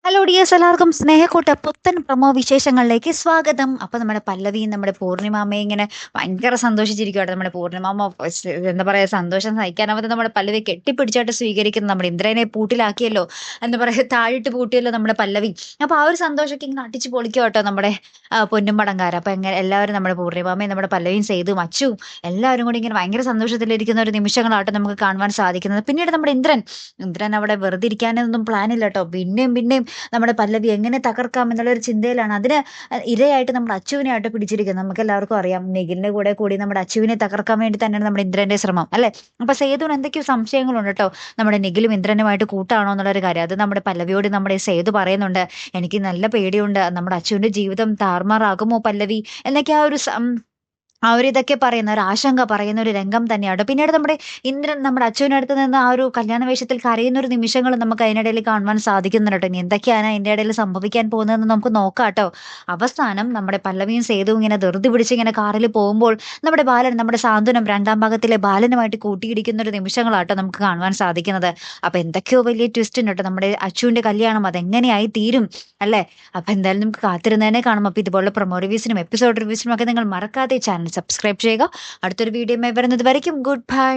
Hello dears, എല്ലാവർക്കും സ്നേഹക്കൂട്ട പുത്തൻ promo വിശേഷങ്ങളിലേക്ക് സ്വാഗതം. അപ്പൊ നമ്മുടെ പല്ലവിയും നമ്മുടെ പൂർണിമാമയും ഇങ്ങനെ ഭയങ്കര സന്തോഷിച്ചിരിക്കുകയാണ്. നമ്മുടെ പൂർണിമാമ എന്താ പറയാ, സന്തോഷം സഹിക്കാനാവാതെ നമ്മുടെ പല്ലവി കെട്ടിപ്പിടിച്ചായിട്ട് സ്വീകരിക്കുന്നു. നമ്മുടെ ഇന്ദ്രനെ പൂട്ടിലാക്കിയല്ലോ, എന്താ പറയാ, താഴിട്ട് പൂട്ടിയല്ലോ നമ്മുടെ പല്ലവി. അപ്പൊ ആ ഒരു സന്തോഷമൊക്കെ ഇങ്ങനെ അടിച്ചു പൊളിക്കുക കേട്ടോ നമ്മുടെ പൊന്നും പടങ്കാര. അപ്പൊ എങ്ങനെ എല്ലാവരും നമ്മുടെ പൂർണിമാമയും നമ്മുടെ പല്ലവിയും ചെയ്തു അച്ചുവും എല്ലാവരും കൂടി ഇങ്ങനെ ഭയങ്കര സന്തോഷത്തിലിരിക്കുന്ന ഒരു നിമിഷങ്ങളാട്ടോ നമുക്ക് കാണുവാൻ സാധിക്കുന്നത്. പിന്നീട് നമ്മുടെ ഇന്ദ്രൻ അവിടെ വെറുതെ ഇരിക്കാനൊന്നും പ്ലാനില്ല കേട്ടോ. പിന്നെയും നമ്മുടെ പല്ലവി എങ്ങനെ തകർക്കാം എന്നുള്ള ഒരു ചിന്തയിലാണ്. അതിന് ഇരയായിട്ട് നമ്മുടെ അച്ചുവിനെയായിട്ട് പിടിച്ചിരിക്കുന്നത്. നമുക്ക് എല്ലാവർക്കും അറിയാം, നിഖിലിന്റെ കൂടി നമ്മുടെ അച്ചുവിനെ തകർക്കാൻ വേണ്ടി തന്നെയാണ് നമ്മുടെ ഇന്ദ്രന്റെ ശ്രമം, അല്ലെ? അപ്പൊ സേതുവിന് എന്തൊക്കെയോ സംശയങ്ങളുണ്ട് കേട്ടോ. നമ്മുടെ നിഖിലും ഇന്ദ്രനുമായിട്ട് കൂട്ടാണോ എന്നുള്ളൊരു കാര്യം. അത് നമ്മുടെ പല്ലവിയോട് നമ്മുടെ സേതു പറയുന്നുണ്ട്. എനിക്ക് നല്ല പേടിയുണ്ട്, നമ്മുടെ അച്ചുവിന്റെ ജീവിതം താറുമാറാകുമോ പല്ലവി എന്നൊക്കെ ഇതൊക്കെ പറയുന്ന ഒരു ആശങ്ക പറയുന്ന ഒരു രംഗം തന്നെയാണ്. പിന്നീട് നമ്മുടെ ഇന്ദ്രൻ നമ്മുടെ അച്ഛനടുത്ത് നിന്ന് ആ ഒരു കല്യാണ വേഷത്തിൽ കരയുന്ന ഒരു നിമിഷങ്ങൾ നമുക്ക് അതിനിടയിൽ കാണുവാൻ സാധിക്കുന്നുണ്ട് കേട്ടോ. ഇനി എന്തൊക്കെയാണ് അതിന്റെ ഇടയിൽ സംഭവിക്കാൻ പോകുന്നതെന്ന് നമുക്ക് നോക്കാം കേട്ടോ. അവസാനം നമ്മുടെ പല്ലവിയും സേതുവും ഇങ്ങനെ ധൃതി പിടിച്ച് ഇങ്ങനെ കാറിൽ പോകുമ്പോൾ നമ്മുടെ നമ്മുടെ സാന്ത്വനം രണ്ടാം ഭാഗത്തിലെ ബാലനുമായിട്ട് കൂട്ടിയിടിക്കുന്ന ഒരു നിമിഷങ്ങളാട്ടോ നമുക്ക് കാണുവാൻ സാധിക്കുന്നത്. അപ്പൊ എന്തൊക്കെയോ വലിയ ട്വിസ്റ്റ് ഉണ്ട് കേട്ടോ. നമ്മുടെ അച്ചുവിന്റെ കല്യാണം അതെങ്ങനെയായി തീരും, അല്ലെ? അപ്പൊ എന്തായാലും നമുക്ക് കാത്തിരുന്നതിനെ കാണും. അപ്പൊ ഇതുപോലുള്ള പ്രൊമോ റിവ്യൂസിനും എപ്പിസോഡ് റിവ്യൂസിനും ഒക്കെ നിങ്ങൾ മറക്കാതെ ചാനൽ സബ്സ്ക്രൈബ് ചെയ്യുക. അടുത്തൊരു വീഡിയോയുമായി വരുന്നത് വരയ്ക്കും ഗുഡ് ബൈ.